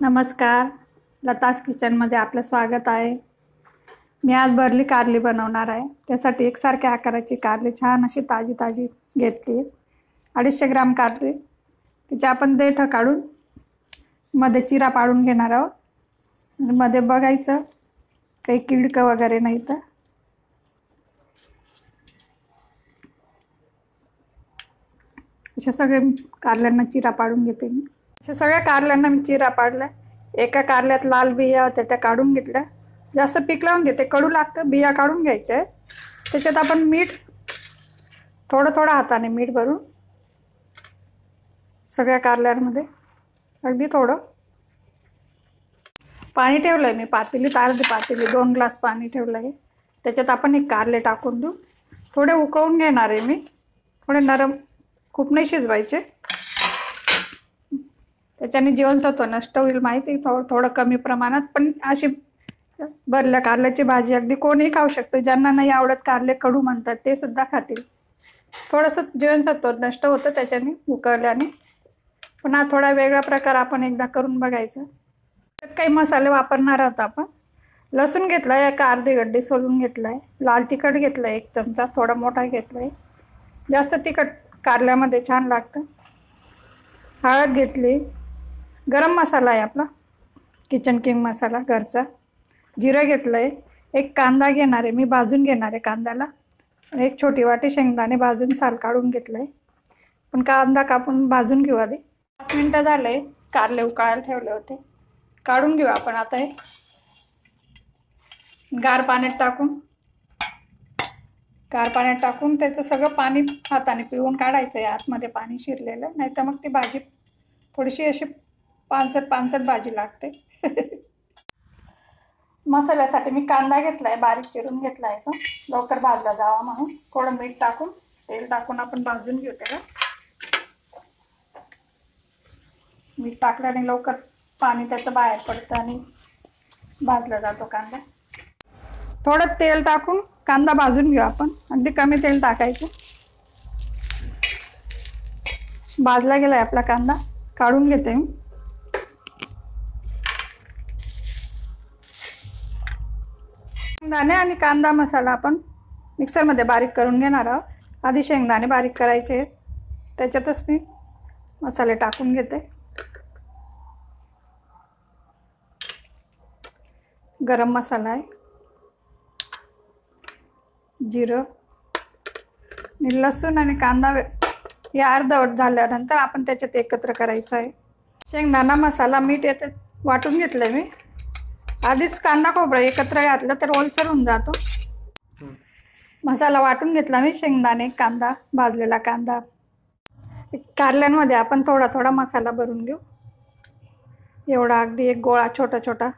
नमस्कार, लतास किचनमध्ये आपलं स्वागत आहे। मी आज भरली कारली बनवणार आहे। त्यासाठी एकसारख्या आकाराची कारली छान अशी ताजी ताजी घेतली। 250 ग्राम कारली, तिचे आपण देठ काढून मध्ये चिरा पाडून घेणार आहोत। आणि मध्ये बघायचं काही किडकं वगैरे नाही तर अशा सगळे कारल्यांना चिरा पाडून घेते मी। अशा सगळ्या कारल्यांना मी चिरा पाडला। एका कारल्यात लाल बिया होत्या त्या काढून घेतल्या। जास्त पीक लावून घेते, कडू लागतं, बिया काढून घ्यायचे। त्याच्यात आपण मीठ थोडं थोडं हाताने मीठ भरून सगळ्या कारल्यांमध्ये अगदी थोडं पाणी ठेवलंय मी पातेलीत, अर्धी पातेली 2 ग्लास पाणी ठेवलंय। त्याच्यात आपण हे कारले टाकून देऊ। थोडे उकळून घेणार आहे मी, थोडे नरम, खूप नाही शिजवायचे, त्याच्याने जीवनसत्व नष्ट होईल माहिती। थोडं कमी प्रमाणात, पण अशी भरल्या कारल्याची भाजी अगदी कोणीही खाऊ शकते। ज्यांना नाही आवडत कारले कडू म्हणतात ते सुद्धा खातील। थोडंसं जीवनसत्व नष्ट होतं त्याच्याने उकळल्याने, पण हा थोडा वेगळा प्रकार आपण एकदा करून बघायचा। त्यात काही मसाले वापरणार आहोत आपण। लसूण घेतलाय, एक अर्धी गड्डी सोलून घेतलाय। लाल तिखट घेतलंय 1 चमचा, थोडा मोठा घेतलाय, जास्त तिखट कारल्यामध्ये छान लागतं। हळद घेतली, गरम मसाला आहे आपला किचन किंग मसाला घरचा, जिरं घेतलंय, एक कांदा घेणार आहे मी, भाजून घेणार आहे कांद्याला। एक छोटी वाटी शेंगदाणे भाजून साल काढून घेतलंय, पण कांदा कापून भाजून घेऊ आधी। 5 मिनिटं झाले, कारले उकळायला ठेवले होते, काढून घेऊ आपण आता। हे गार पाण्यात टाकून त्याचं सगळं पाणी हाताने पिळून काढायचं आहे, आतमध्ये पाणी शिरलेलं, नाही तर मग ती भाजी थोडीशी अशी पांचट भाजी लागते। मसाल्यासाठी मी कांदा घेतलाय, बारीक चिरून घेतलाय, तो लवकर भाजला जावा म्हणून। थोडं मीठ टाकून तेल टाकून आपण भाजून घेऊ त्याला। मीठ टाकल्याने लवकर पाणी त्याचं बाहेर पडतं आणि भाजला जातो कांदा। थोडं तेल टाकून कांदा भाजून घेऊ आपण, अगदी कमी तेल टाकायचं। भाजला गेलाय आपला कांदा, काढून घेते मी। शेंगदाणे आणि कांदा मसाला आपण मिक्सरमध्ये बारीक करून घेणार आहोत। आधी शेंगदाणे बारीक करायचे आहेत, त्याच्यातच मी मसाले टाकून घेते। गरम मसाला आहे, जिरं, लसूण आणि कांदा हे अर्धवट झाल्यानंतर आपण त्याच्यात एकत्र करायचं आहे। शेंगदाणा मसाला मीठ याच्यात वाटून घेतलंय मी। आधीच कांदा खोबरं एकत्र घातलं तर ओलसर होऊन जातो। मसाला वाटून घेतला मी, शेंगदाणे, कांदा, भाजलेला कांदा। कारल्यांमध्ये आपण थोडा थोडा मसाला भरून घेऊ। एवढा अगदी एक गोळा, छोटा छोटा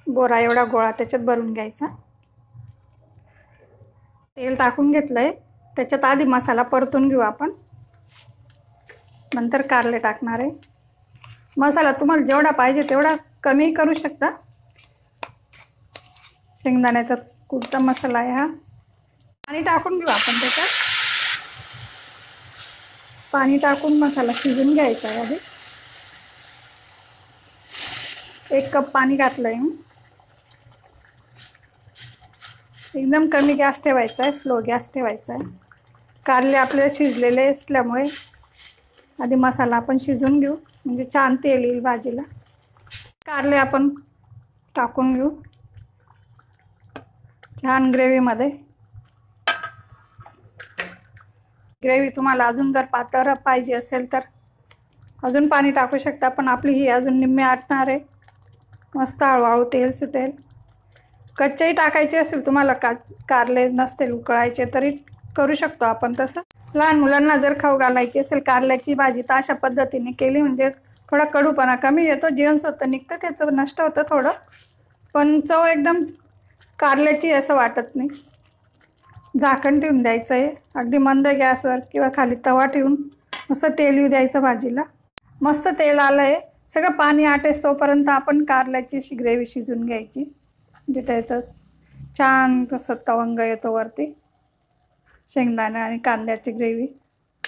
बोरा एवढा गोळा त्याच्यात भरून घ्यायचा। तेल टाकून घेतलंय, त्याच्यात आधी मसाला परतून घेऊ आपण, नंतर कारले टाकणार आहे। मसाला तुम्हाला जेवढा पाहिजे तेवढा कमी करू शकता। शेंगदाण्याचा कुटचा मसाला आहे हा। पाणी टाकून घेऊ आपण त्याच्यात। पाणी टाकून मसाला शिजून घ्यायचा आहे आधी। 1 कप पाणी घातलंय मी। एकदम कमी गॅस ठेवायचा आहे, स्लो गॅस ठेवायचा आहे। कारले आपले शिजलेले असल्यामुळे आधी मसाला आपण शिजून घेऊ, म्हणजे छान तेल येईल भाजीला। कारले आपण टाकून घेऊ छान ग्रेव्हीमध्ये। ग्रेव्ही तुम्हाला अजून जर पातळ पाहिजे असेल तर अजून पाणी टाकू शकता, पण आपली ही अजून निम्मी आटणार आहे। मस्त हळूहळू तेल सुटेल। कच्चेही टाकायचे असेल तुम्हाला, कारले नसतील उकळायचे तरी करू शकतो आपण तसं। लहान मुलांना जर खाऊ घालायची असेल कारल्याची भाजी तर अशा पद्धतीने केली म्हणजे थोडा कडूपणा कमी येतो, जीवनसत्व निघतं, त्याचं नष्ट होतं थोडं, पण चव एकदम कारल्याची असं वाटत नाही। झाकण ठेवून द्यायचं आहे अगदी मंद गॅसवर, किंवा खाली तवा ठेवून मस्त तेल येऊ द्यायचं भाजीला। मस्त तेल आलंय, सगळं पाणी आटेस तोपर्यंत आपण कारल्याची अशी ग्रेव्ही शिजून घ्यायची, म्हणजे त्याचं छान तसं तवंग येतो वरती, शेंगदाणे आणि कांद्याची ग्रेव्ही।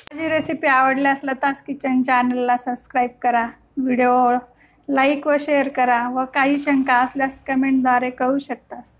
माझी रेसिपी आवडल्यास लतास किचन चॅनलला सबस्क्राईब करा, व्हिडिओ लाईक व शेअर करा व काही शंका असल्यास कमेंटद्वारे कळू शकतास.